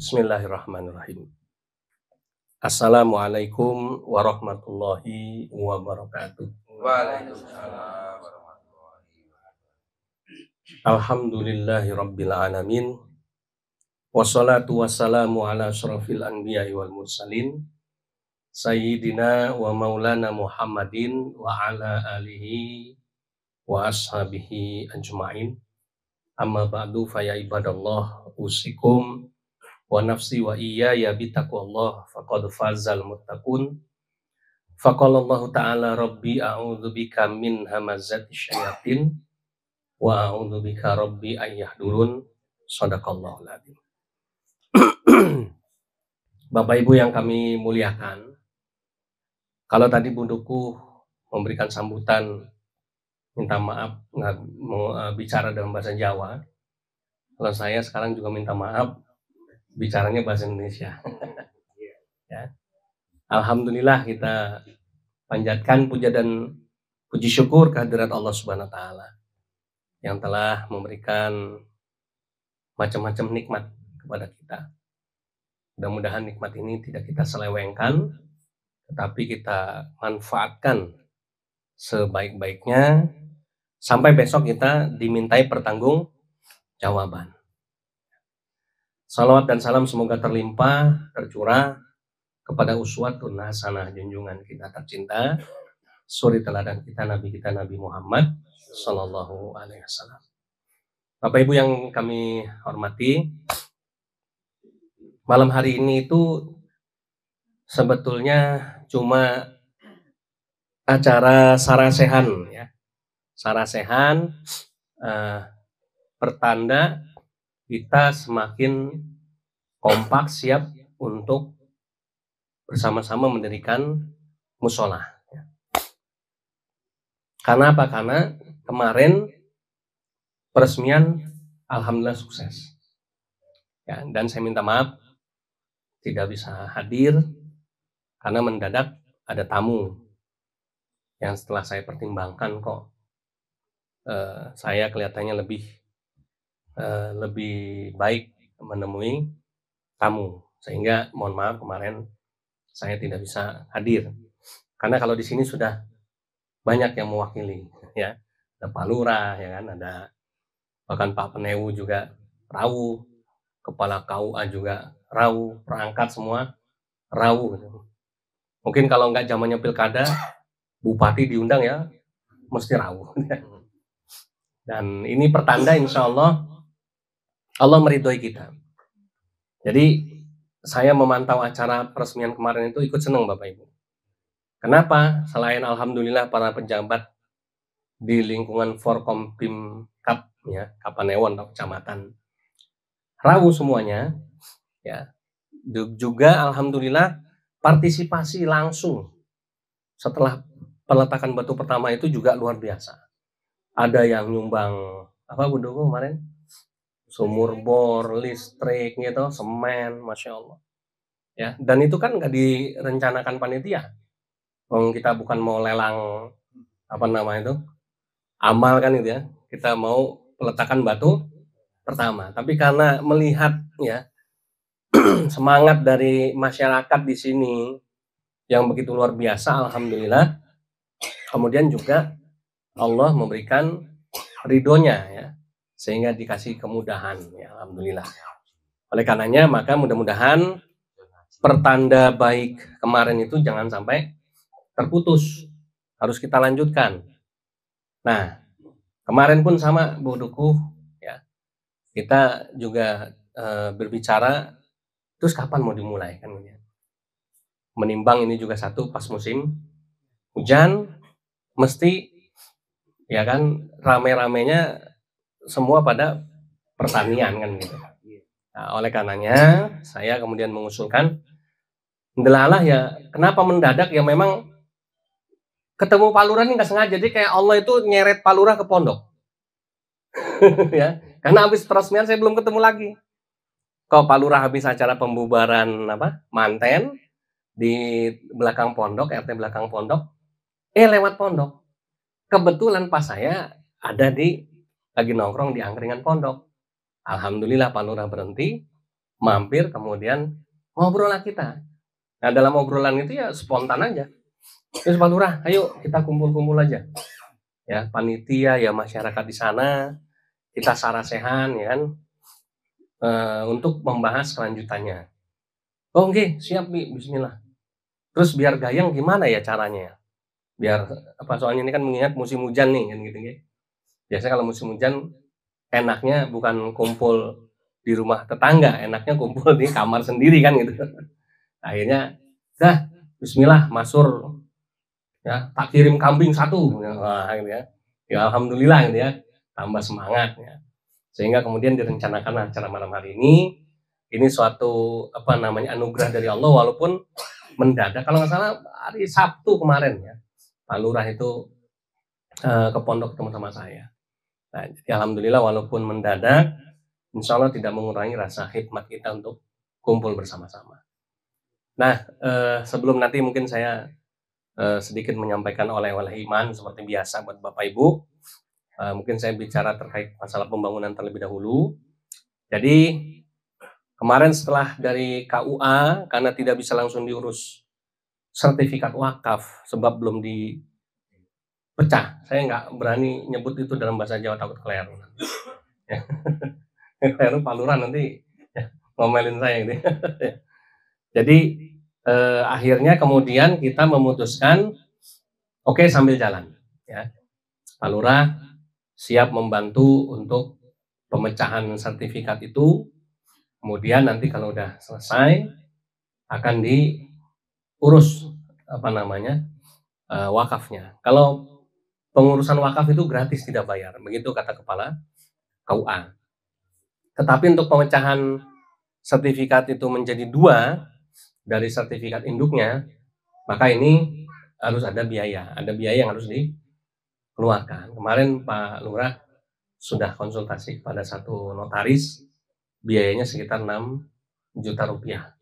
Bismillahirrahmanirrahim. Assalamualaikum warahmatullahi wabarakatuh. Waalaikumsalam warahmatullahi wabarakatuh. Alhamdulillahi rabbil alamin. Wassalatu wassalamu ala asyrafil anbiya'i wal mursalin Sayyidina wa maulana Muhammadin wa ala alihi wa ashabihi ajma'in. Amma ba'du fa ya ibadallah usikum wa nafsi wa iyaya bitaqwallah faqad fazal muttaqun. Faqala Allah ta'ala rabbi a'udzubika min hamazati syayatin wa a'udzubika rabbi ayyahdurun. Shadaqallahul adzim. Bapak Ibu yang kami muliakan, kalau tadi bunduku memberikan sambutan minta maaf nggak mau bicara dalam bahasa Jawa, kalau saya sekarang juga minta maaf bicaranya bahasa Indonesia. Ya. Alhamdulillah kita panjatkan puja dan puji syukur kehadirat Allah Subhanahu wa taala yang telah memberikan macam-macam nikmat kepada kita. Mudah-mudahan nikmat ini tidak kita selewengkan, tetapi kita manfaatkan sebaik-baiknya sampai besok kita dimintai pertanggungjawaban. Salawat dan salam semoga terlimpah, tercurah kepada uswatun hasanah junjungan kita tercinta, suri teladan kita Nabi Muhammad sallallahu alaihi wasallam. Bapak Ibu yang kami hormati, malam hari ini itu sebetulnya cuma acara sarasehan ya. Sarasehan pertanda kita semakin kompak siap untuk bersama-sama mendirikan musola. Karena apa? Karena kemarin peresmian alhamdulillah sukses. Ya, dan saya minta maaf tidak bisa hadir karena mendadak ada tamu yang setelah saya pertimbangkan kok saya kelihatannya lebih baik menemui tamu, sehingga mohon maaf kemarin saya tidak bisa hadir karena kalau di sini sudah banyak yang mewakili ya, ada Pak Lurah ya kan, ada bahkan Pak Penewu juga rawuh, kepala KUA juga rawuh, perangkat semua rawuh gitu. Mungkin kalau nggak zamannya pilkada bupati diundang ya mesti rawuh. Dan ini pertanda insya Allah meridhoi kita. Jadi saya memantau acara peresmian kemarin itu ikut senang Bapak Ibu. Kenapa? Selain alhamdulillah para pejabat di lingkungan Forkompimkab ya, Kapanewon kecamatan rawuh semuanya ya. Juga alhamdulillah partisipasi langsung setelah peletakan batu pertama itu juga luar biasa. Ada yang nyumbang apa Bu Dogo kemarin? Sumur bor, listrik gitu, semen, masya Allah. Ya, dan itu kan nggak direncanakan panitia. Kita bukan mau lelang apa nama itu amal kan itu ya. Kita mau peletakan batu pertama. Tapi karena melihat ya semangat dari masyarakat di sini yang begitu luar biasa, alhamdulillah. Kemudian juga Allah memberikan ridhonya ya, sehingga dikasih kemudahan ya, alhamdulillah. Oleh karenanya maka mudah-mudahan pertanda baik kemarin itu jangan sampai terputus, harus kita lanjutkan. Nah kemarin pun sama Bu Dukuh ya, kita juga berbicara terus kapan mau dimulai kan ya. Menimbang ini juga satu pas musim hujan mesti ya kan rame-ramenya semua pada pertanian kan gitu. Nah, oleh karenanya saya kemudian mengusulkan ndelalah ya kenapa mendadak ya, memang ketemu Pak Lurah ini nggak sengaja, jadi kayak Allah itu nyeret Pak Lurah ke pondok. Ya, karena habis peresmian saya belum ketemu lagi. Kalau Pak Lurah habis acara pembubaran manten di belakang pondok, RT belakang pondok, lewat pondok. Kebetulan pas saya ada lagi nongkrong di angkringan pondok. Alhamdulillah Pak Lurah berhenti, mampir kemudian ngobrol lah kita. Nah, dalam obrolan itu ya spontan aja, "Terus Pak Lurah, ayo kita kumpul-kumpul aja." Ya, panitia, ya masyarakat di sana, kita sarasehan ya kan, untuk membahas kelanjutannya. "Oh nggih, siap Bi, bismillah." Terus biar gayeng gimana ya caranya ya? Biar soalnya ini kan mengingat musim hujan nih kan gitu nggih. Biasanya kalau musim hujan enaknya bukan kumpul di rumah tetangga, enaknya kumpul di kamar sendiri kan gitu. Akhirnya, "Dah, bismillah masur ya, tak kirim kambing satu." Wah, gitu ya. Ya alhamdulillah gitu ya, tambah semangat ya. Sehingga kemudian direncanakan acara malam hari ini suatu anugerah dari Allah walaupun mendadak, kalau nggak salah hari Sabtu kemarin ya, Pak Lurah itu, ke pondok ketemu sama saya. Nah, jadi alhamdulillah walaupun mendadak, insya Allah tidak mengurangi rasa hikmat kita untuk kumpul bersama-sama. Nah, sebelum nanti mungkin saya, sedikit menyampaikan oleh-oleh iman seperti biasa buat Bapak Ibu, mungkin saya bicara terkait masalah pembangunan terlebih dahulu. Jadi, kemarin setelah dari KUA karena tidak bisa langsung diurus sertifikat wakaf sebab belum dipecah, saya nggak berani nyebut itu dalam bahasa Jawa takut keliru. Ya, keliru Pak Lurah nanti ya ngomelin saya gitu ya. Jadi, akhirnya kemudian kita memutuskan, oke sambil jalan ya, Pak Lurah siap membantu untuk pemecahan sertifikat itu, kemudian nanti kalau udah selesai akan diurus wakafnya. Kalau pengurusan wakaf itu gratis tidak bayar, begitu kata kepala KUA. Tetapi untuk pemecahan sertifikat itu menjadi 2 dari sertifikat induknya, maka ini harus ada biaya yang harus dikeluarkan. Kemarin Pak Lurah sudah konsultasi kepada satu notaris, biayanya sekitar 6 juta rupiah.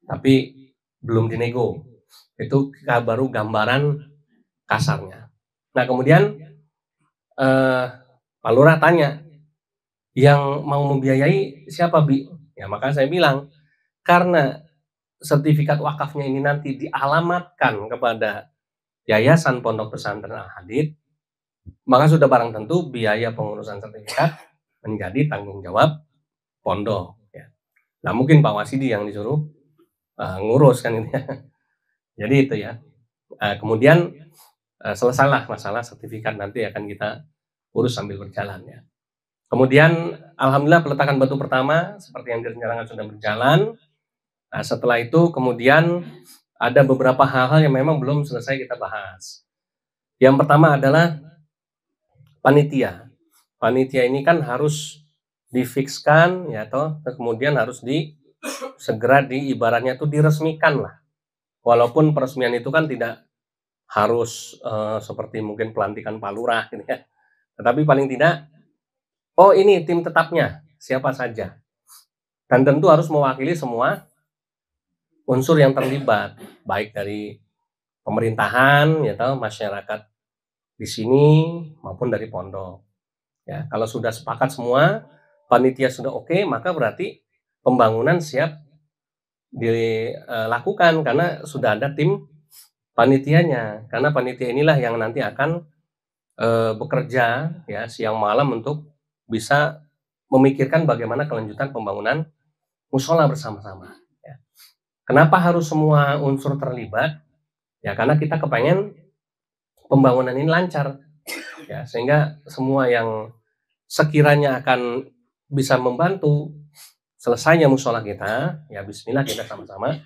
Tapi belum dinego. Itu baru gambaran kasarnya. Nah, kemudian Pak Lurah tanya, "Yang mau membiayai siapa, Bi?" Ya, maka saya bilang, karena sertifikat wakafnya ini nanti dialamatkan kepada Yayasan Pondok Pesantren Al-Hadid, maka sudah barang tentu biaya pengurusan sertifikat menjadi tanggung jawab pondok ya. Nah, mungkin Pak Wasidi yang disuruh, ngurus kan ini ya. Jadi itu ya. Kemudian, selesailah masalah sertifikat, nanti akan kita urus sambil berjalan ya. Kemudian alhamdulillah peletakan batu pertama seperti yang direncanakan sudah berjalan. Nah, setelah itu kemudian ada beberapa hal-hal yang memang belum selesai kita bahas. Yang pertama adalah panitia. Panitia ini kan harus difikskan ya toh, kemudian harus segera ibaratnya itu diresmikan lah. Walaupun peresmian itu kan tidak harus seperti mungkin pelantikan Pak Lurah gitu ya. Tetapi paling tidak, oh ini tim tetapnya siapa saja. Dan tentu harus mewakili semua unsur yang terlibat, baik dari pemerintahan ya toh, masyarakat di sini maupun dari pondok. Ya, kalau sudah sepakat semua, panitia sudah oke, maka berarti pembangunan siap dilakukan karena sudah ada tim panitianya. Karena panitia inilah yang nanti akan bekerja ya siang malam untuk bisa memikirkan bagaimana kelanjutan pembangunan musola bersama-sama. Ya. Kenapa harus semua unsur terlibat? Ya karena kita kepengen pembangunan ini lancar, ya sehingga semua yang sekiranya akan bisa membantu selesainya musola kita, ya Bismillah kita sama-sama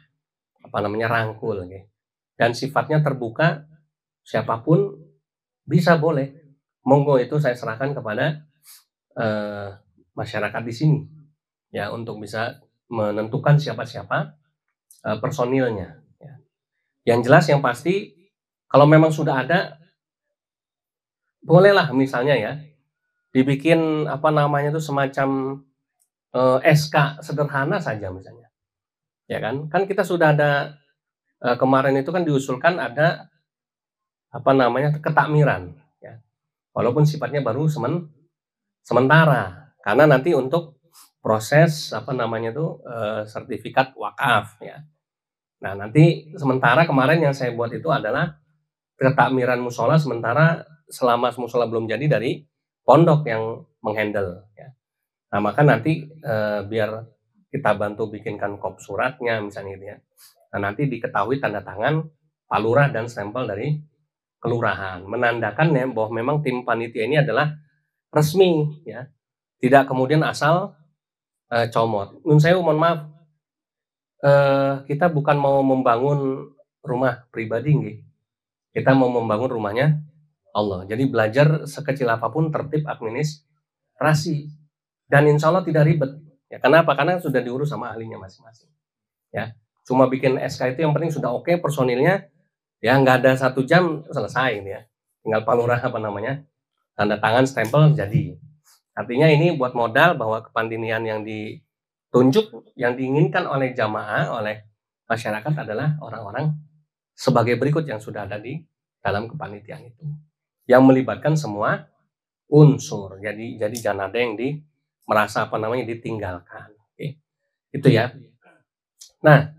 rangkul, ya. Dan sifatnya terbuka, siapapun bisa boleh. Monggo itu saya serahkan kepada masyarakat di sini, ya untuk bisa menentukan siapa-siapa personilnya. Ya. Yang jelas yang pasti kalau memang sudah ada, bolehlah misalnya ya dibikin itu semacam SK sederhana saja misalnya, ya kan? Kan kita sudah ada kemarin itu kan diusulkan ada ketakmiran, ya. Walaupun sifatnya baru sementara, karena nanti untuk proses apa namanya tuh, sertifikat wakaf ya. Nah, nanti sementara kemarin yang saya buat itu adalah ketakmiran musola sementara selama musola belum jadi dari pondok yang menghandle ya. Nah, maka nanti, biar kita bantu bikinkan kop suratnya misalnya gitu ya. Nah, nanti diketahui tanda tangan Pak Lurah dan stempel dari kelurahan, menandakan ya bahwa memang tim panitia ini adalah resmi ya, tidak kemudian asal, comot. Nun sewu mohon maaf, kita bukan mau membangun rumah pribadi nggih, kita mau membangun rumahnya Allah. Jadi belajar sekecil apapun tertib administrasi dan insya Allah tidak ribet. Ya, kenapa? Karena sudah diurus sama ahlinya masing-masing. Ya, cuma bikin SK itu yang penting sudah oke personilnya, ya nggak ada 1 jam selesai ya. Tinggal Pak Lurah apa namanya, tanda tangan stempel jadi. Artinya ini buat modal bahwa kepandinian yang ditunjuk, yang diinginkan oleh jamaah, oleh masyarakat adalah orang-orang sebagai berikut yang sudah ada di dalam kepanitiaan itu. Yang melibatkan semua unsur. Jadi jangan ada yang merasa apa namanya ditinggalkan. Oke. Itu ya. Nah,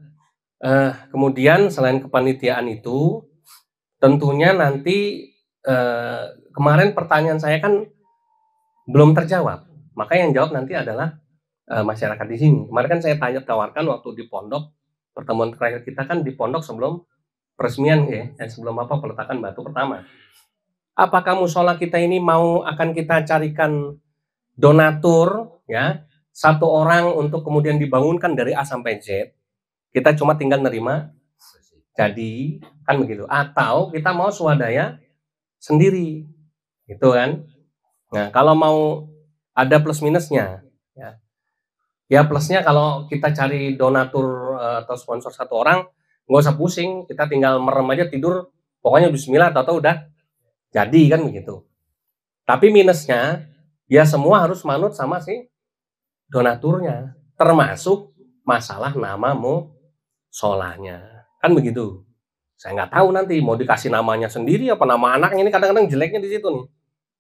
kemudian selain kepanitiaan itu tentunya nanti kemarin pertanyaan saya kan belum terjawab. Maka yang jawab nanti adalah masyarakat di sini. Kemarin kan saya tawarkan waktu di pondok, pertemuan terakhir kita kan di pondok sebelum peresmian ya, sebelum apa peletakan batu pertama. Apakah musola kita ini akan kita carikan donatur ya, 1 orang untuk kemudian dibangunkan dari A sampai Z. Kita cuma tinggal nerima jadi, kan begitu. Atau kita mau swadaya sendiri. Gitu kan. Nah, kalau mau ada plus minusnya ya. Ya plusnya kalau kita cari donatur atau sponsor 1 orang, nggak usah pusing, kita tinggal merem aja tidur, pokoknya bismillah atau udah jadi kan begitu. Tapi minusnya, ya semua harus manut sama si donaturnya, termasuk masalah nama musholanya, kan begitu. Saya nggak tahu nanti mau dikasih namanya sendiri apa nama anaknya, ini kadang-kadang jeleknya di situ nih.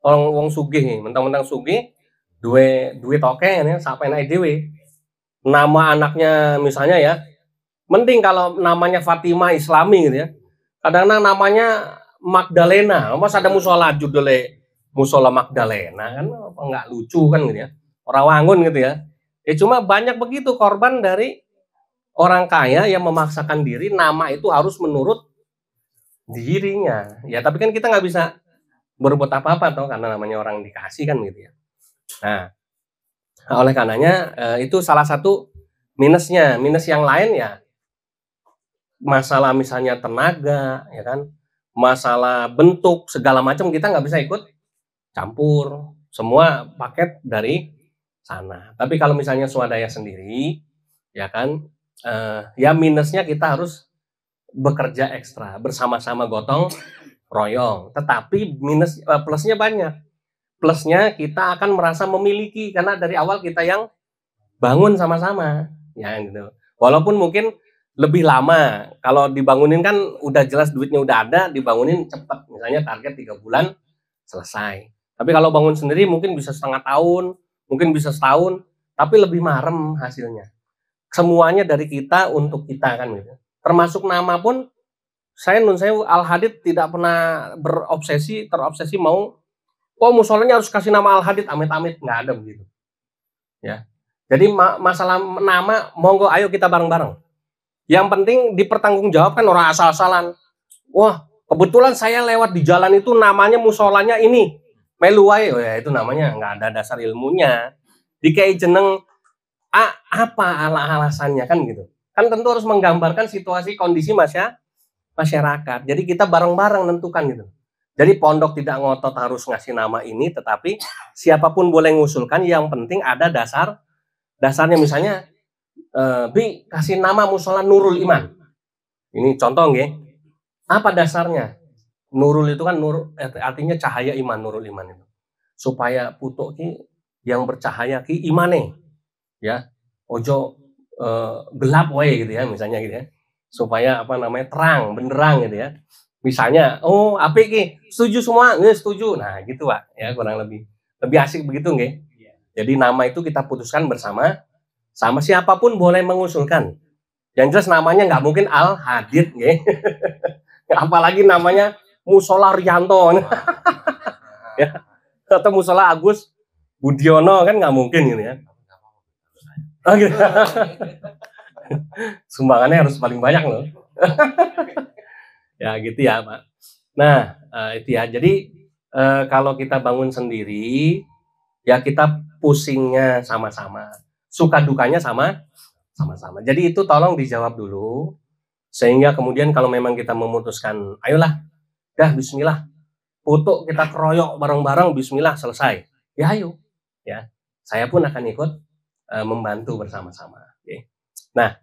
Wong sugih nih, mentang-mentang sugih, duwe toke ya, sampai naik dewe. Nama anaknya misalnya ya, mending kalau namanya Fatimah Islami gitu ya. Kadang-kadang namanya Magdalena, masa ada musola judulnya musola Magdalena kan apa nggak lucu kan gitu ya. Orang wangun gitu ya. Ya cuma banyak begitu korban dari orang kaya yang memaksakan diri nama itu harus menurut dirinya. Ya tapi kan kita nggak bisa berbuat apa-apa toh karena namanya orang dikasih kan gitu ya. Nah, oleh karenanya itu salah satu minusnya. Minus yang lain ya masalah misalnya tenaga ya kan, masalah bentuk segala macam kita nggak bisa ikut campur, semua paket dari sana. Tapi kalau misalnya swadaya sendiri ya kan, ya minusnya kita harus bekerja ekstra bersama-sama gotong royong. Tetapi plusnya banyak. Plusnya kita akan merasa memiliki karena dari awal kita yang bangun sama-sama, ya gitu. Walaupun mungkin lebih lama, kalau dibangunin kan udah jelas duitnya udah ada, dibangunin cepat, misalnya target 3 bulan selesai. Tapi kalau bangun sendiri mungkin bisa setengah tahun, mungkin bisa setahun, tapi lebih marem hasilnya. Semuanya dari kita untuk kita kan gitu. Termasuk nama pun saya Al Hadid tidak pernah terobsesi mau musolanya harus kasih nama Al Hadid, amit-amit nggak ada begitu. Ya. Jadi masalah nama monggo ayo kita bareng-bareng. Yang penting dipertanggungjawabkan, orang asal-asalan. Wah, kebetulan saya lewat di jalan itu namanya musolanya ini. Melu wae, ya itu namanya nggak ada dasar ilmunya. Dikai jeneng apa alasannya kan gitu. Kan tentu harus menggambarkan situasi kondisi masyarakat. Jadi kita bareng-bareng nentukan gitu. Jadi pondok tidak ngotot harus ngasih nama ini, tetapi siapapun boleh ngusulkan, yang penting ada dasarnya. Misalnya Bi kasih nama musola Nurul Iman. Ini contoh nggih. Apa dasarnya? Nurul itu kan artinya cahaya iman, Nurul Iman itu. Supaya putuk ki yang bercahaya ki imane. Ya. Ojo gelap wae gitu ya, misalnya gitu ya. Supaya apa namanya? Terang, benderang gitu ya. Misalnya, apik ki, setuju semua? Nggih, setuju. Nah, gitu Pak. Ya, kurang lebih. Lebih asik begitu nggih? Jadi nama itu kita putuskan bersama, sama siapapun boleh mengusulkan. Yang jelas namanya nggak mungkin Al Hadid, nggih. Apalagi namanya Musola Rianto, ya, atau Musola Agus Budiono, kan nggak mungkin gitu ya. Oh, gitu. Sumbangannya harus paling banyak loh. Ya gitu ya Pak. Nah itu ya. Jadi kalau kita bangun sendiri, ya kita pusingnya sama-sama, suka dukanya sama-sama. Jadi itu tolong dijawab dulu, sehingga kemudian kalau memang kita memutuskan, ayolah, dah Bismillah, foto kita keroyok bareng-bareng, Bismillah, selesai. Ya ayo, ya saya pun akan ikut membantu bersama-sama. Okay. Nah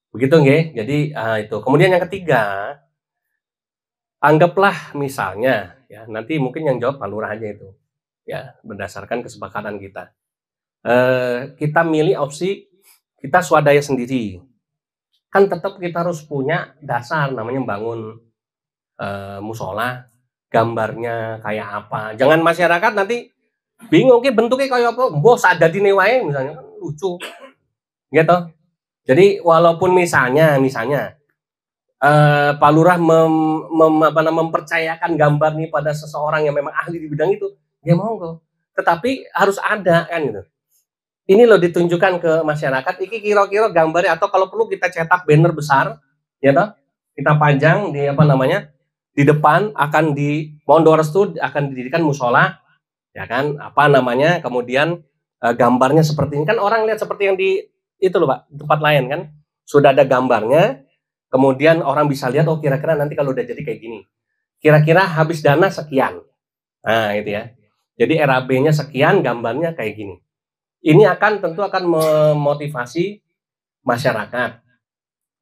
begitu nggih. Jadi itu. Kemudian yang ketiga, anggaplah misalnya, ya nanti mungkin yang jawab Pak Lurah aja itu, ya berdasarkan kesepakatan kita. Kita milih opsi kita swadaya sendiri. Kan tetap kita harus punya dasar namanya bangun musola, gambarnya kayak apa. Jangan masyarakat nanti bingung ki bentuknya kayak apa, mbok sadadine wae misalnya, kan lucu. Gitu. Jadi walaupun misalnya Pak Lurah mempercayakan gambar nih pada seseorang yang memang ahli di bidang itu, ya monggo. Tetapi harus ada kan gitu. Ini loh ditunjukkan ke masyarakat, iki kira-kira gambarnya, atau kalau perlu kita cetak banner besar, ya toh, kita panjang di di depan, akan di Mondor Restu akan didirikan musola, ya kan, kemudian gambarnya seperti ini, kan orang lihat seperti yang di itu loh Pak, tempat lain kan, sudah ada gambarnya, kemudian orang bisa lihat, oh kira-kira nanti kalau udah jadi kayak gini, kira-kira habis dana sekian, nah itu ya, jadi RAB-nya sekian, gambarnya kayak gini. Ini tentu akan memotivasi masyarakat.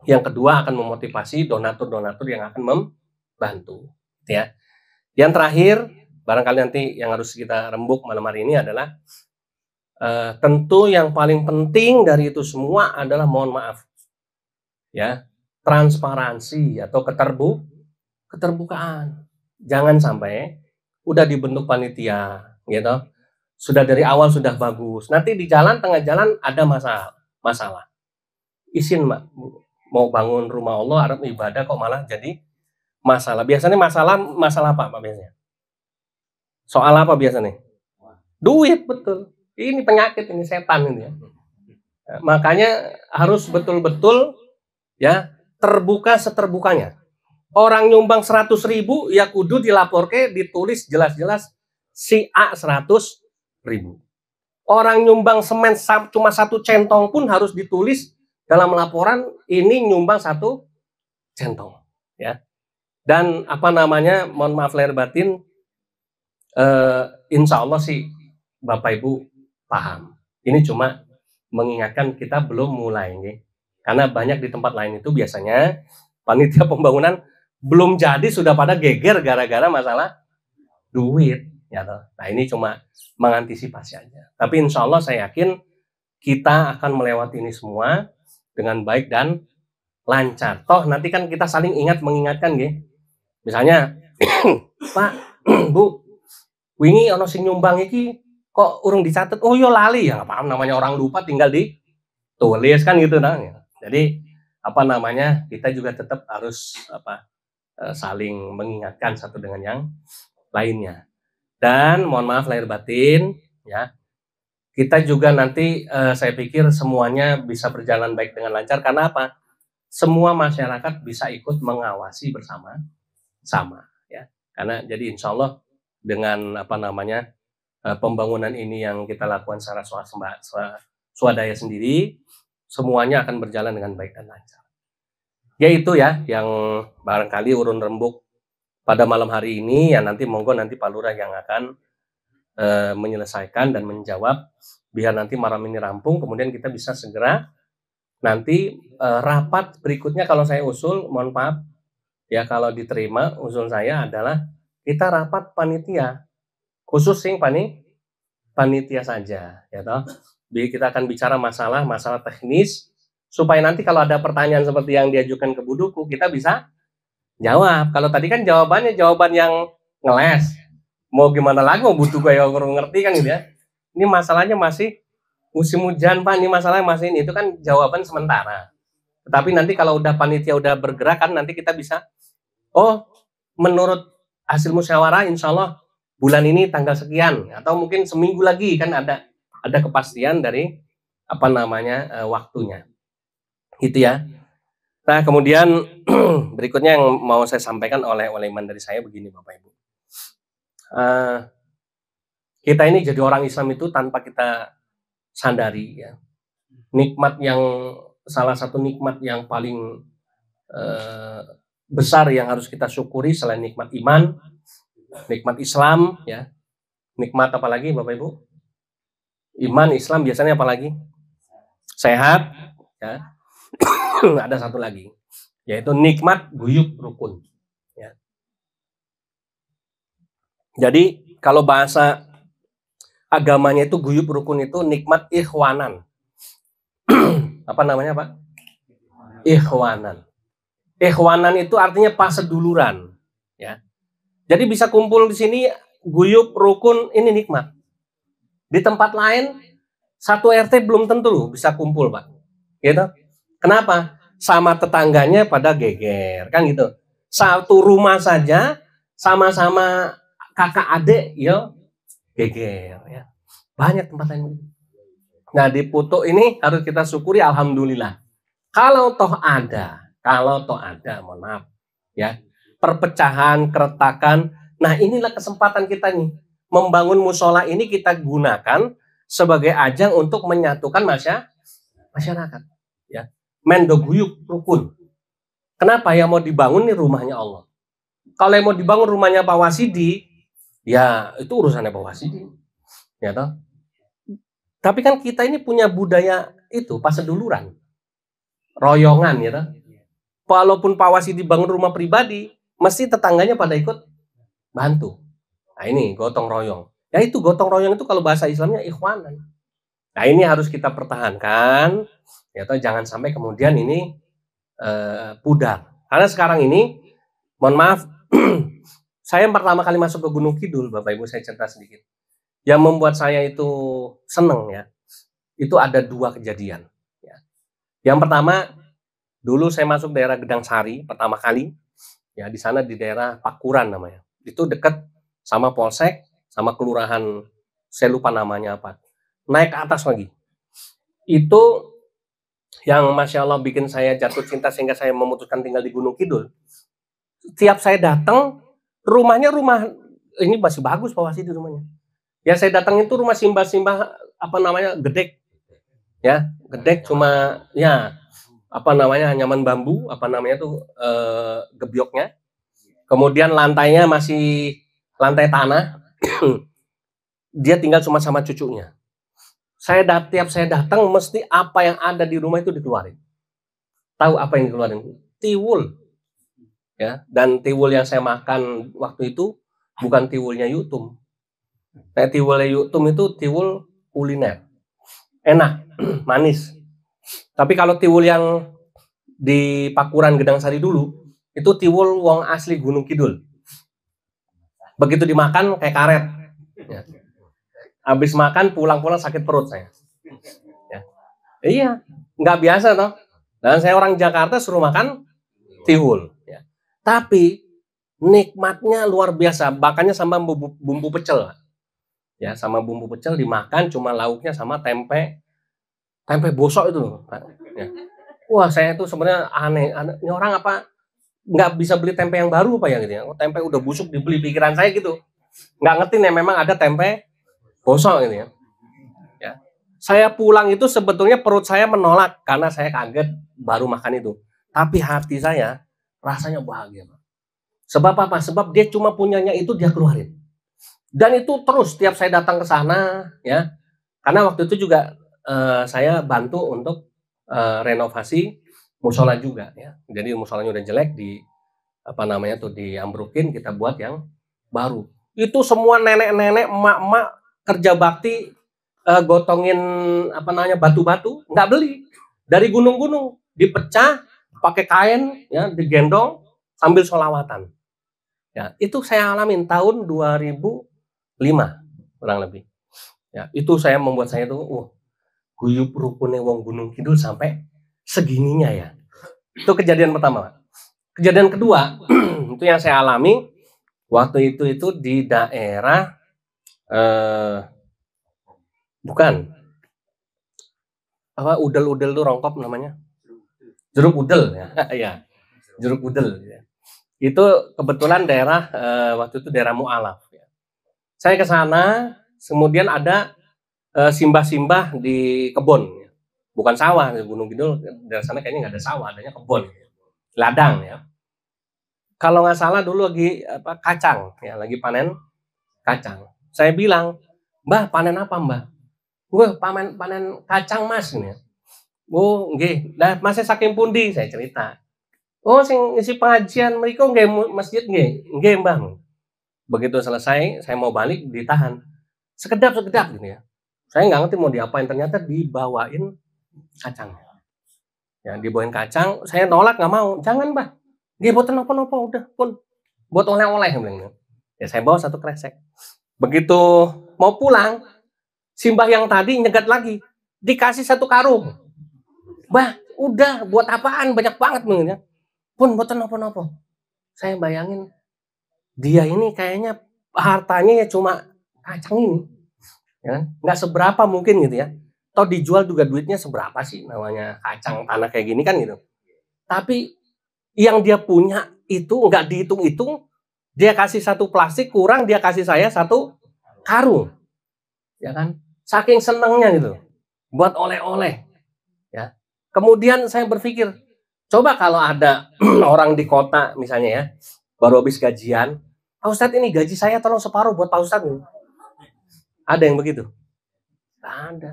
Yang kedua akan memotivasi donatur-donatur yang akan membantu, ya. Yang terakhir, barangkali nanti yang harus kita rembuk malam hari ini adalah tentu yang paling penting dari itu semua adalah mohon maaf, ya, transparansi atau keterbukaan. Jangan sampai udah dibentuk panitia, gitu. Sudah dari awal sudah bagus. Nanti di jalan, tengah jalan ada masalah. Izin Mbak, mau bangun rumah Allah, Arab ibadah kok malah jadi masalah. Biasanya masalah apa Pak biasanya? Soal apa biasanya? Duit, betul. Ini penyakit, ini setan ini ya. Makanya harus betul-betul ya terbuka seterbukanya. Orang nyumbang 100.000 ya kudu dilaporke, ditulis jelas-jelas si A 100.000. Orang nyumbang semen cuma 1 centong pun harus ditulis dalam laporan ini nyumbang 1 centong, ya. Dan mohon maaf lahir batin, insya Allah sih Bapak Ibu paham. Ini cuma mengingatkan kita belum mulai, nih. Karena banyak di tempat lain itu biasanya panitia pembangunan belum jadi sudah pada geger gara-gara masalah duit. Ya, nah ini cuma mengantisipasi aja. Tapi insya Allah saya yakin kita akan melewati ini semua dengan baik dan lancar. Toh nanti kan kita saling mengingatkan, gitu. Misalnya, Pak, Bu, wingi ono sing nyumbang iki kok urung dicatat. Oh yo lali ya, paham namanya orang lupa tinggal ditulis kan gitu nah. Jadi kita juga tetap harus saling mengingatkan satu dengan yang lainnya. Dan mohon maaf lahir batin, ya. Kita juga nanti saya pikir semuanya bisa berjalan baik dengan lancar karena apa? Semua masyarakat bisa ikut mengawasi bersama-sama, ya. Karena jadi insya Allah dengan pembangunan ini yang kita lakukan secara swadaya sendiri, semuanya akan berjalan dengan baik dan lancar. Yaitu ya yang barangkali urun rembuk pada malam hari ini, ya nanti monggo nanti Pak Lurah yang akan menyelesaikan dan menjawab biar nanti malam ini rampung, kemudian kita bisa segera nanti rapat berikutnya kalau saya usul, mohon maaf ya kalau diterima usul saya adalah kita rapat panitia khusus sing panitia saja, ya toh. Kita akan bicara masalah teknis supaya nanti kalau ada pertanyaan seperti yang diajukan ke Buduku kita bisa jawab. Kalau tadi kan jawaban yang ngeles. Mau gimana lagi, mau butuh kayak orang ngerti kan gitu ya. Ini masalahnya masih musim hujan, Pak. Ini masalahnya masih ini. Itu kan jawaban sementara. Tetapi nanti kalau udah panitia udah bergerak kan nanti kita bisa, oh menurut hasil musyawarah insya Allah bulan ini tanggal sekian atau mungkin seminggu lagi kan ada kepastian dari apa namanya waktunya. Gitu ya. Nah, kemudian berikutnya yang mau saya sampaikan oleh iman dari saya begini Bapak Ibu. Kita ini jadi orang Islam itu tanpa kita sadari ya. Salah satu nikmat yang paling besar yang harus kita syukuri selain nikmat iman, nikmat Islam ya. Nikmat apa lagi Bapak Ibu? Iman, Islam, biasanya apa lagi? Sehat ya. Ada satu lagi, yaitu nikmat guyub rukun. Ya. Jadi kalau bahasa agamanya itu guyub rukun itu nikmat ikhwanan. Apa namanya Pak? Ikhwanan. Ikhwanan itu artinya paseduluran. Ya. Jadi bisa kumpul di sini guyub rukun ini nikmat. Di tempat lain satu RT belum tentu bisa kumpul Pak. Gitu. Kenapa? Sama tetangganya pada geger, kan gitu. Satu rumah saja sama-sama kakak adik, ya geger. Ya. Banyak tempat lain. Nah di Putu ini harus kita syukuri, alhamdulillah. Kalau toh ada, mohon maaf, ya perpecahan, keretakan. Nah inilah kesempatan kita nih, membangun musola ini kita gunakan sebagai ajang untuk menyatukan masyarakat. Ya. Mendoguyuk rukun. Kenapa yang mau dibangun nih rumahnya Allah. Kalau yang mau dibangun rumahnya Pak Wasidi, ya itu urusannya Pak Wasidi. Ya toh. Tapi kan kita ini punya budaya itu paseduluran, royongan ya toh. Walaupun Pak Wasidi bangun rumah pribadi, mesti tetangganya pada ikut bantu. Nah ini gotong royong. Ya itu gotong royong itu kalau bahasa Islamnya ikhwanan. Nah ini harus kita pertahankan. Ya toh, jangan sampai kemudian ini pudar. Karena sekarang ini, mohon maaf, saya pertama kali masuk ke Gunung Kidul, Bapak Ibu saya cerita sedikit. Yang membuat saya itu seneng ya, itu ada dua kejadian. Ya. Yang pertama, dulu saya masuk daerah Gedang Sari pertama kali, ya di sana di daerah Pakuran namanya. Itu dekat sama Polsek, sama kelurahan, saya lupa namanya apa. Naik ke atas lagi. Itu yang Masya Allah bikin saya jatuh cinta sehingga saya memutuskan tinggal di Gunung Kidul. Setiap saya datang, rumahnya ini masih bagus Pak Wasidi rumahnya. Ya saya datang itu rumah simbah-simbah apa namanya gedek, ya gedek cuma ya apa namanya nyaman bambu apa namanya tuh gebyoknya. Kemudian lantainya masih lantai tanah. Dia tinggal cuma sama cucunya. Tiap saya datang mesti apa yang ada di rumah itu dikeluarin. Tahu apa yang dikeluarin? Tiwul. Ya, dan tiwul yang saya makan waktu itu bukan tiwulnya Yutum. Nah, tiwulnya Yutum itu tiwul kuliner. Enak, manis. Tapi kalau tiwul yang di Pakuran Gedang Sari dulu, itu tiwul wong asli Gunung Kidul. Begitu dimakan kayak karet. Ya. Habis makan pulang-pulang sakit perut saya. Ya. Iya, nggak biasa toh. Dan saya orang Jakarta suruh makan tiwul. Ya. Tapi nikmatnya luar biasa. Makannya sama bumbu pecel. Ya, sama bumbu pecel dimakan cuma lauknya sama tempe bosok itu. Ya. Wah, saya tuh sebenarnya aneh. Ini orang apa nggak bisa beli tempe yang baru apa ya gitu ya? Tempe udah busuk dibeli, pikiran saya gitu. Nggak ngerti nih memang ada tempe bosok ini ya. Ya. Saya pulang itu sebetulnya perut saya menolak karena saya kaget baru makan itu. Tapi hati saya rasanya bahagia. Sebab apa? Sebab dia cuma punyanya itu dia keluarin. Dan itu terus setiap saya datang ke sana ya. Karena waktu itu juga saya bantu untuk renovasi musola juga ya. Jadi musolanya udah jelek diambrukin, kita buat yang baru. Itu semua nenek-nenek, emak-emak kerja bakti gotongin batu-batu, nggak beli dari gunung-gunung, dipecah pakai kain ya, digendong sambil sholawatan. Ya, itu saya alamin tahun 2005 kurang lebih. Ya, itu membuat saya tuh, guyub rukunnya wong Gunung Kidul sampai segininya ya. Itu kejadian pertama. Kejadian kedua, itu yang saya alami waktu itu di daerah bukan apa udel-udel tuh rongkop namanya. Jeruk udel ya. Ya, jeruk udel ya. Itu kebetulan daerah waktu itu daerah Mu'alaf ya. Saya ke sana, kemudian ada simbah-simbah di kebun. Bukan sawah, di Gunung Kidul dari sana kayaknya nggak ada sawah, adanya kebun, ladang ya. Kalau nggak salah dulu lagi kacang, ya lagi panen kacang. Saya bilang, Mbah panen apa Mbah? Gue panen kacang Mas ini. Oh nggih, lah Masnya saking pundi? Saya cerita. Oh sing ngisi pengajian mriko nggih masjid nggih Mbah. Begitu selesai, saya mau balik ditahan. Sekedap gitu ya. Saya nggak ngerti mau diapain, ternyata dibawain kacang. Ya, dibawain kacang, saya nolak nggak mau. Jangan, Mbah. Nggih mboten napa-napa, udah pun buat oleh-oleh bilang. Ya saya bawa satu kresek. Begitu mau pulang, simbah yang tadi nyegat lagi, dikasih satu karung. Mbah, udah buat apaan? Banyak banget ya. Pun mboten napa-napa. Saya bayangin dia ini kayaknya hartanya ya cuma kacang ini. Ya, nggak seberapa mungkin gitu ya. Atau dijual juga duitnya seberapa sih namanya kacang tanah kayak gini kan gitu. Tapi yang dia punya itu nggak dihitung-hitung, dia kasih satu plastik kurang, dia kasih saya satu karung, ya kan? Saking senengnya gitu, buat oleh-oleh, ya. Kemudian saya berpikir, coba kalau ada orang di kota misalnya ya, baru habis gajian, Pak Ustadz ini gaji saya tolong separuh buat Pak Ustadz. Ada yang begitu? Nggak ada.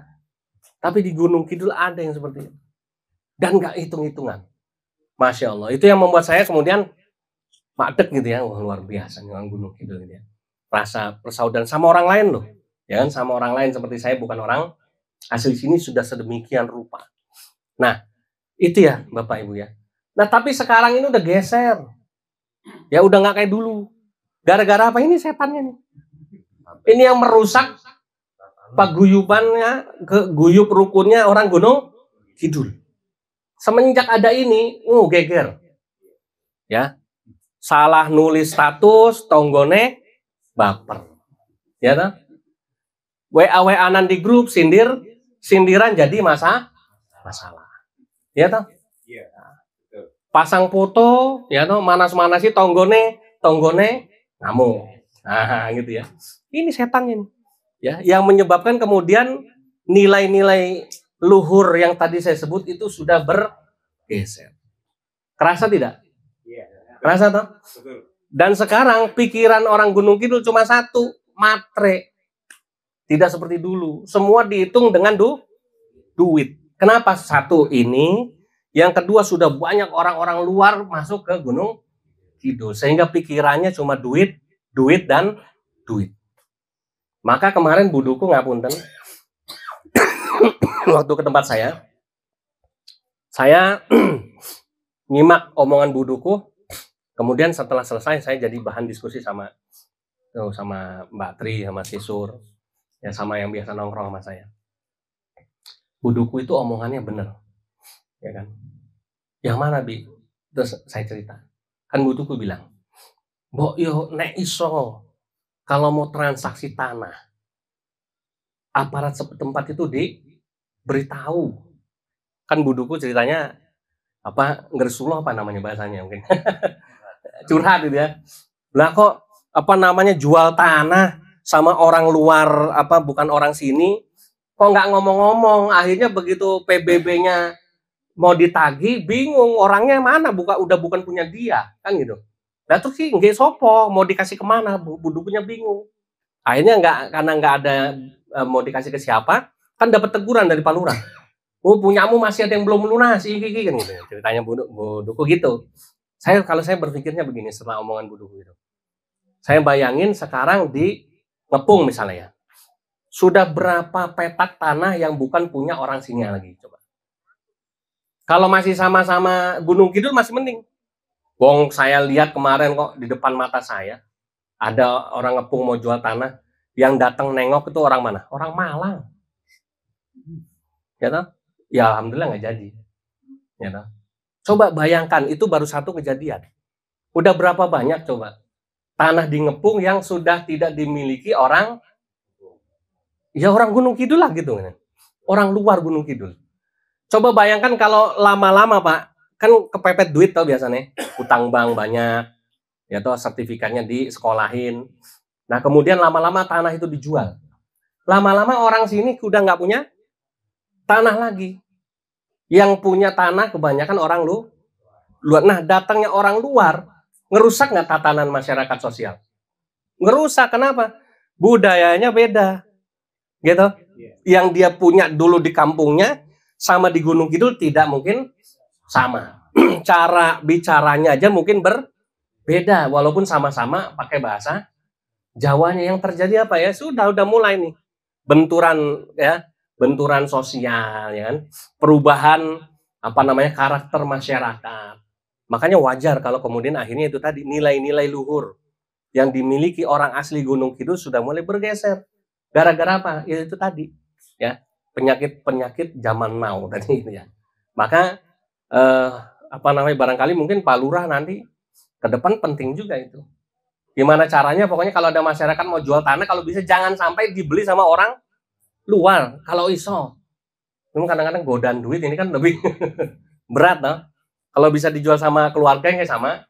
Tapi di Gunung Kidul ada yang seperti itu. Dan nggak hitung-hitungan. Masya Allah. Itu yang membuat saya kemudian makdek gitu ya. Wah, luar biasa nih orang Gunung Kidul gitu ya. Rasa persaudaraan sama orang lain loh. Ya kan, sama orang lain seperti saya bukan orang asli sini sudah sedemikian rupa. Nah, itu ya Bapak Ibu ya. Nah, tapi sekarang ini udah geser. Ya udah nggak kayak dulu. Gara-gara apa ini setannya nih? Ini yang merusak paguyubannya, guyub rukunnya orang Gunung Kidul. Semenjak ada ini, geger. Ya. Salah nulis status, tonggone baper. Ya toh? WA-WA-an di grup, sindiran jadi masalah. Ya toh? Pasang foto, ya toh, manas-manasi tonggone ngamuk. Nah, gitu ya. Ini setan ini. Ya, yang menyebabkan kemudian nilai-nilai luhur yang tadi saya sebut itu sudah bergeser. Kerasa tidak? Kerasa toh? Dan sekarang pikiran orang Gunung Kidul cuma satu, matre. Tidak seperti dulu. Semua dihitung dengan duit. Kenapa? Satu ini, yang kedua sudah banyak orang-orang luar masuk ke Gunung Kidul sehingga pikirannya cuma duit dan duit. Maka kemarin buduku ngapunten waktu ke tempat saya nyimak omongan buduku, kemudian setelah selesai saya jadi bahan diskusi sama Mbak Tri, sama Sisur, ya sama yang biasa nongkrong sama saya. Buduku itu omongannya bener, ya kan? Yang mana Bi? Terus saya cerita, kan buduku bilang, Mbok yo nek iso kalau mau transaksi tanah, aparat setempat itu diberitahu. Kan buduku ceritanya ngersuloh apa namanya bahasanya mungkin. Curhat gitu ya. Lah kok jual tanah sama orang luar bukan orang sini kok nggak ngomong-ngomong, akhirnya begitu PBB-nya mau ditagih bingung orangnya mana, udah bukan punya dia kan gitu. Nah terus sih nggak sopo mau dikasih kemana, budukunya bingung. Akhirnya karena nggak ada mau dikasih ke siapa, kan dapat teguran dari Pak Lurah. Oh punyamu masih ada yang belum lunas, kan gitu. Ceritanya buduku gitu. Kalau saya berpikirnya begini setelah omongan buduku itu. Saya bayangin sekarang di Ngepung misalnya ya. Sudah berapa petak tanah yang bukan punya orang sini lagi coba. Kalau masih sama-sama Gunung Kidul masih mending. Saya lihat kemarin kok di depan mata saya ada orang Ngepung mau jual tanah Yang datang nengok itu orang mana? Orang Malang. Ya toh? Ya alhamdulillah nggak jadi. Ya toh? Coba bayangkan, itu baru satu kejadian. Udah berapa banyak coba tanah di Ngepung yang sudah tidak dimiliki orang, ya orang Gunung Kidul lah gitu. Orang luar Gunung Kidul. Coba bayangkan kalau lama-lama Pak, kan kepepet duit tau biasanya. Utang bank banyak, ya toh sertifikatnya disekolahin. Nah kemudian lama-lama tanah itu dijual. Lama-lama orang sini udah nggak punya tanah lagi. Yang punya tanah kebanyakan orang luar. Nah, datangnya orang luar ngerusak nggak tatanan masyarakat sosial? Ngerusak, kenapa? Budayanya beda, gitu. Yang dia punya dulu di kampungnya sama di Gunung Kidul tidak mungkin sama. Cara bicaranya aja mungkin berbeda, walaupun sama-sama pakai bahasa Jawanya. Yang terjadi apa ya? Udah mulai nih benturan ya. Benturan sosial, ya kan? Perubahan karakter masyarakat. Makanya wajar kalau kemudian akhirnya itu tadi nilai-nilai luhur yang dimiliki orang asli Gunung Kidul sudah mulai bergeser. Gara-gara apa? Ya itu tadi, ya penyakit zaman now tadi ya. Maka barangkali mungkin Pak Lurah nanti ke depan penting juga itu. Gimana caranya? Pokoknya kalau ada masyarakat mau jual tanah, kalau bisa jangan sampai dibeli sama orang luar, kalau iso. Cuma kadang-kadang godaan duit ini kan lebih berat, no? Kalau bisa dijual sama keluarga, ya sama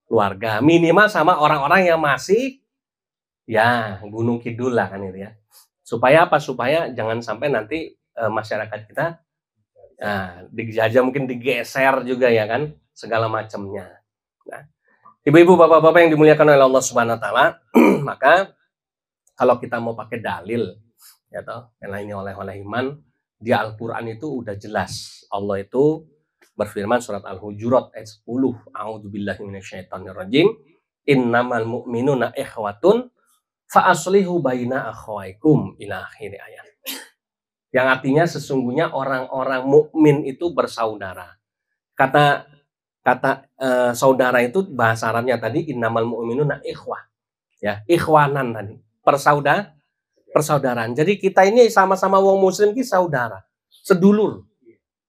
keluarga. Minimal sama orang-orang yang masih ya Gunung Kidul lah kan itu ya. Supaya apa? Supaya jangan sampai nanti masyarakat kita dijajah, mungkin digeser juga ya kan, segala macamnya. Nah, ibu-ibu, bapak-bapak yang dimuliakan oleh Allah Subhanahu wa taala, maka kalau kita mau pakai dalil ya toh, yang lainnya oleh iman, di Al-Qur'an itu udah jelas. Allah itu berfirman surat Al-Hujurat ayat 10, a'udzubillahi minasyaitonirrajim, innamal mu'minuna ikhwatun fa aslihu baina akhwaikum, ila akhir ayat. Yang artinya sesungguhnya orang-orang mukmin itu bersaudara. Kata saudara itu bahasa Arabnya tadi innamal mu'minuna ikhwah. Ya, ikhwanan tadi. Persaudaraan. Jadi kita ini sama-sama wong muslim ki saudara, sedulur.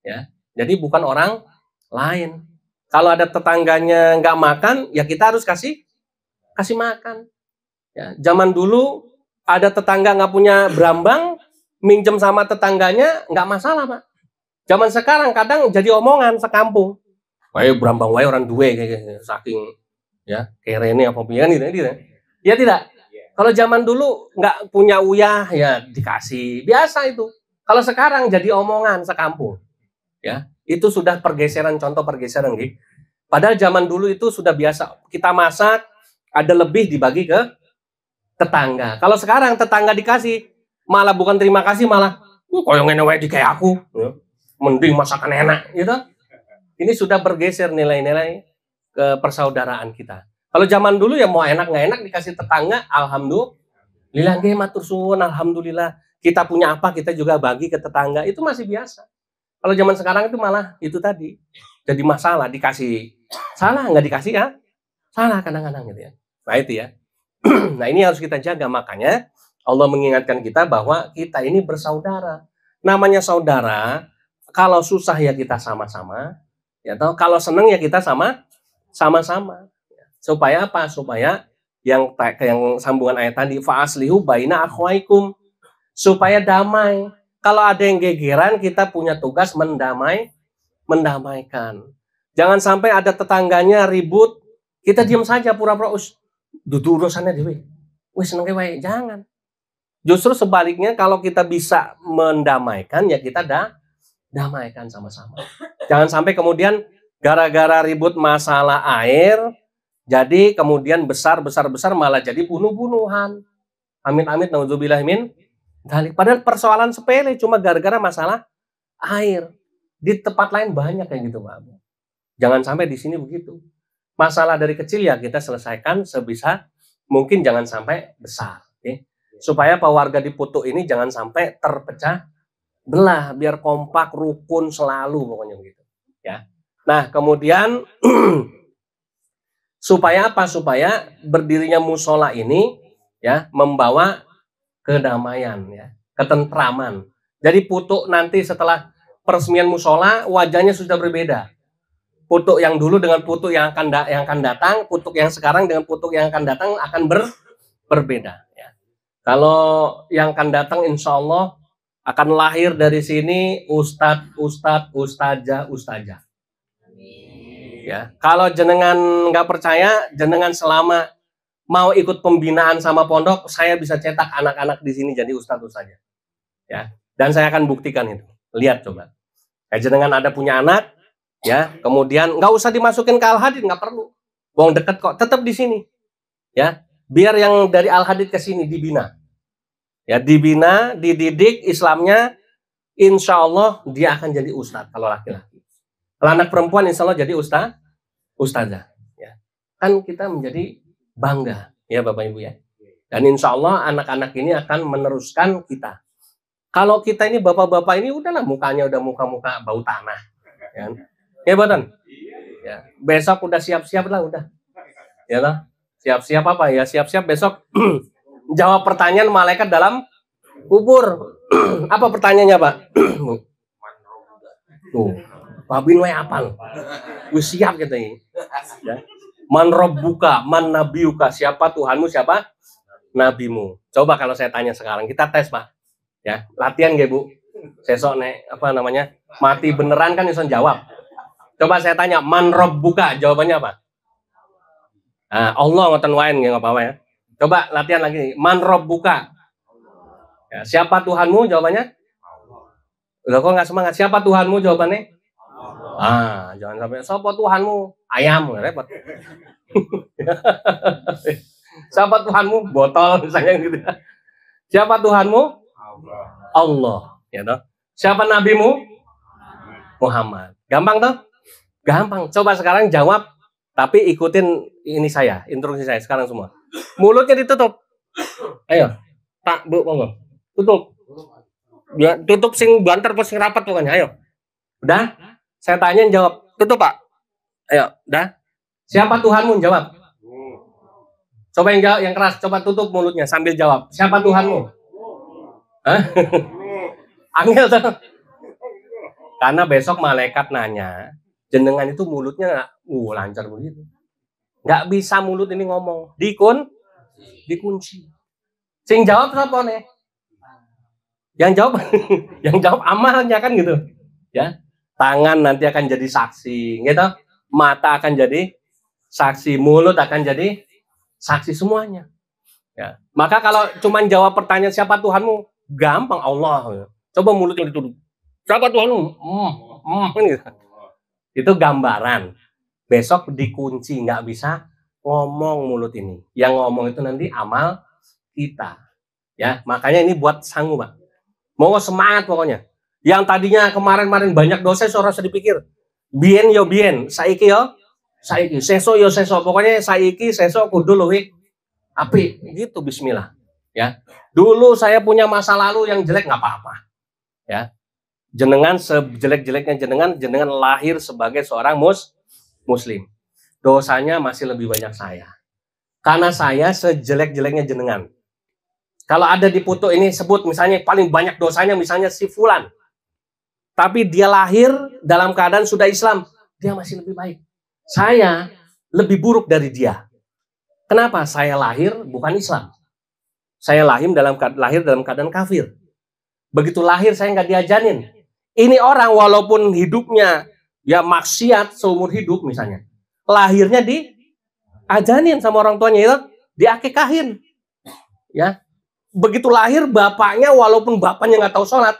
Ya. Jadi bukan orang lain. Kalau ada tetangganya nggak makan, ya kita harus kasih makan. Ya. Zaman dulu ada tetangga nggak punya brambang, minjem sama tetangganya nggak masalah, Pak. Zaman sekarang kadang jadi omongan sekampung. Wae brambang wae orang duwe kayak saking ya kerene apa pian gitu. Ya tidak. Kalau zaman dulu nggak punya uyah ya dikasih, biasa itu. Kalau sekarang jadi omongan sekampung, ya itu sudah contoh pergeseran gitu. Padahal zaman dulu itu sudah biasa, kita masak ada lebih dibagi ke tetangga. Kalau sekarang tetangga dikasih, malah bukan terima kasih, malah koyong enak di kayak aku, ya. Mending masakan enak, gitu. Ini sudah bergeser nilai-nilai ke persaudaraan kita. Kalau zaman dulu ya mau enak nggak enak dikasih tetangga, alhamdulillah, matur suwun, alhamdulillah. Kita punya apa kita juga bagi ke tetangga, itu masih biasa. Kalau zaman sekarang itu malah itu tadi jadi masalah, dikasih salah, nggak dikasih ya salah kadang-kadang gitu ya. Nah itu ya. Nah ini harus kita jaga, makanya Allah mengingatkan kita bahwa kita ini bersaudara. Namanya saudara, kalau susah ya kita sama-sama, ya toh, kalau seneng ya kita sama-sama. Supaya apa? Supaya yang sambungan ayat tadi, fa'aslihu baina akhwaikum, supaya damai. Kalau ada yang gegeran, kita punya tugas mendamaikan. Jangan sampai ada tetangganya ribut, kita diam saja pura-pura duduk urusannya dewe. Wis seneng wae, jangan. Justru sebaliknya, kalau kita bisa mendamaikan ya kita damaikan sama-sama. Jangan sampai kemudian gara-gara ribut masalah air, jadi kemudian besar malah jadi bunuh-bunuhan. Amit-amit naudzubillah min dzalik. Padahal persoalan sepele cuma gara-gara masalah air. Di tempat lain banyak kayak gitu, Pak. Jangan sampai di sini begitu. Masalah dari kecil ya kita selesaikan sebisa mungkin, jangan sampai besar, okay? Supaya Pak warga di Putu ini jangan sampai terpecah belah, biar kompak, rukun selalu pokoknya begitu, ya. Nah, kemudian supaya apa? Supaya berdirinya musola ini ya membawa kedamaian, ya, ketentraman. Jadi putuk nanti setelah peresmian musola wajahnya sudah berbeda. Putuk yang dulu dengan putuk yang akan datang, putuk yang sekarang dengan putuk yang akan datang akan berbeda. Ya. Kalau yang akan datang, insya Allah akan lahir dari sini ustadz, ustazah. Ya, kalau jenengan nggak percaya, jenengan selama mau ikut pembinaan sama pondok, saya bisa cetak anak-anak di sini jadi ustadz saja. Ya, dan saya akan buktikan itu. Lihat coba. Jenengan ada punya anak, ya, kemudian nggak usah dimasukin ke Al-Hadid, nggak perlu. Wong deket kok, tetap di sini. Ya, biar yang dari Al-Hadid ke sini dibina. Ya, dibina, dididik Islamnya, insya Allah dia akan jadi ustadz kalau laki-laki. Kalau anak perempuan insya Allah jadi ustazah. Ya. Kan kita menjadi bangga, ya Bapak Ibu ya. Dan insya Allah anak-anak ini akan meneruskan kita. Kalau kita ini bapak-bapak ini udahlah mukanya udah muka-muka bau tanah. Ya, ya Badan? Ya. Besok udah siap-siap lah udah. Ya lah. Siap-siap apa ya? Siap-siap besok jawab pertanyaan malaikat dalam kubur. Apa pertanyaannya, Pak? Tuh, Pak Bin apal. Wis siap kita ini. Ya. Man rabbuka, man nabiyuka, siapa Tuhanmu, siapa nabimu. Coba kalau saya tanya sekarang, kita tes, Pak. Ya, latihan nggih, Bu. Sesok nek apa namanya? Mati beneran kan iso jawab. Coba saya tanya, man rabbuka, jawabannya apa? Nah, Allah ngoten wae nggih apa-apa ya. Coba latihan lagi. Man rabbuka. Ya, siapa Tuhanmu? Jawabannya? Udah kok nggak semangat. Siapa Tuhanmu? Jawabannya? Jangan sampai siapa Tuhanmu? Ayam, repot. Siapa Tuhanmu? Botol misalnya gitu. Siapa Tuhanmu? Allah. Ya toh. Siapa nabimu? Muhammad. Gampang toh? Gampang. Coba sekarang jawab, tapi ikutin ini saya, instruksi saya sekarang semua. Mulutnya ditutup. Ayo, Pak, Bu, monggo. Tutup. Ya, tutup sing banter pas sing rapat pokoknya. Ayo. Udah? Saya tanya jawab. Tutup, Pak. Ayo, udah? Siapa Tuhanmu? Jawab. Coba yang jawab yang keras, coba tutup mulutnya sambil jawab. Siapa Tuhanmu? Hah? Angel tuh. Karena besok malaikat nanya, jenengan itu mulutnya lancar begitu. Nggak bisa mulut ini ngomong. Dikunci. Sing jawab apa nih? Yang jawab amalnya kan gitu. Ya. Tangan nanti akan jadi saksi, gitu. Mata akan jadi saksi, mulut akan jadi saksi semuanya. Ya. Maka kalau cuman jawab pertanyaan siapa Tuhanmu, gampang Allah. Coba mulutnya ditutup. Siapa Tuhanmu? Gitu. Itu gambaran. Besok dikunci, nggak bisa ngomong mulut ini. Yang ngomong itu nanti amal kita. Ya, makanya ini buat sanggup, Pak. Mau semangat pokoknya. Yang tadinya kemarin-kemarin banyak dosa, seorang sedipikir. Bien yo bien, saiki yo saiki, seso yo seso. Pokoknya saiki seso kudu luwih apik. Gitu bismillah. Ya. Dulu saya punya masa lalu yang jelek nggak apa-apa. Ya. Jenengan sejelek-jeleknya jenengan lahir sebagai seorang muslim. Dosanya masih lebih banyak saya. Karena saya sejelek-jeleknya jenengan. Kalau ada di foto ini sebut misalnya paling banyak dosanya misalnya si fulan. Tapi dia lahir dalam keadaan sudah Islam, dia masih lebih baik. Saya lebih buruk dari dia. Kenapa? Saya lahir bukan Islam. Saya lahir dalam keadaan kafir. Begitu lahir saya nggak diajarin. Ini orang walaupun hidupnya ya maksiat seumur hidup misalnya, lahirnya diajarin sama orang tuanya itu, diakikahin. Ya, begitu lahir bapaknya walaupun bapaknya nggak tahu sholat,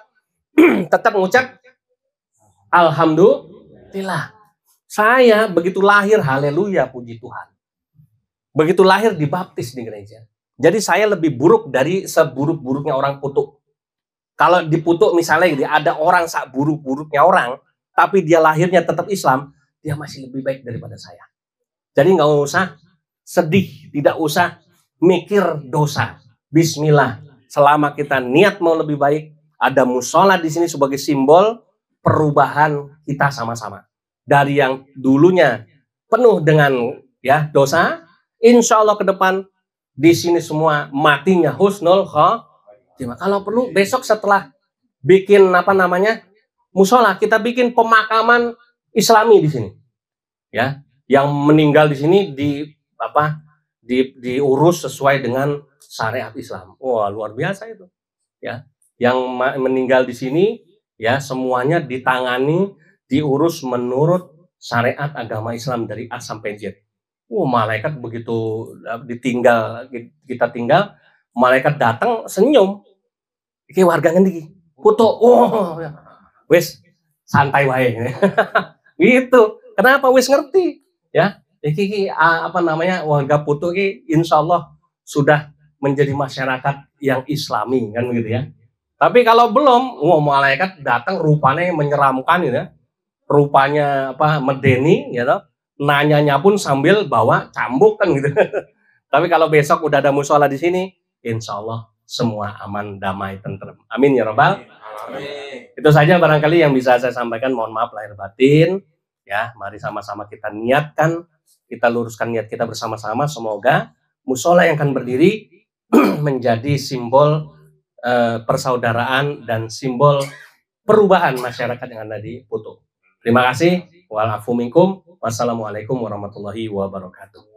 tetap mengucap alhamdulillah. Saya begitu lahir, haleluya, puji Tuhan. Begitu lahir dibaptis di gereja. Jadi saya lebih buruk dari seburuk-buruknya orang putuk. Kalau di putuk misalnya ada orang sak buruk-buruknya orang, tapi dia lahirnya tetap Islam, dia masih lebih baik daripada saya. Jadi nggak usah sedih, tidak usah mikir dosa. Bismillah. Selama kita niat mau lebih baik, ada musola di sini sebagai simbol perubahan kita sama-sama. Dari yang dulunya penuh dengan ya dosa, insya Allah ke depan di sini semua matinya husnul Kalau perlu besok setelah bikin musola, kita bikin pemakaman Islami di sini, ya. Yang meninggal di sini diurus sesuai dengan syariat Islam. Wah, luar biasa itu, ya. Yang meninggal di sini, ya, semuanya ditangani, diurus menurut syariat agama Islam dari A sampai Z. Malaikat begitu kita tinggal, malaikat datang senyum. Iki warga ngendi? Foto. Wis santai wae. Gitu. Kenapa? Wis ngerti, ya. Iki warga Putu iki insyaallah sudah menjadi masyarakat yang Islami, kan begitu ya. Tapi kalau belum, malaikat datang rupanya menyeramkan gitu ya. Rupanya medeni gitu. Nanyanya pun sambil bawa cambuk kan gitu. Tapi kalau besok udah ada musola di sini, insyaallah semua aman, damai, tentrem. Amin ya rabbal. Amin. Itu saja barangkali yang bisa saya sampaikan. Mohon maaf lahir batin. Ya, mari sama-sama kita niatkan, kita luruskan niat kita bersama-sama. Semoga musola yang akan berdiri menjadi simbol persaudaraan dan simbol perubahan masyarakat yang ada di Putu. Terima kasih. Walafu minkum. Wassalamualaikum warahmatullahi wabarakatuh.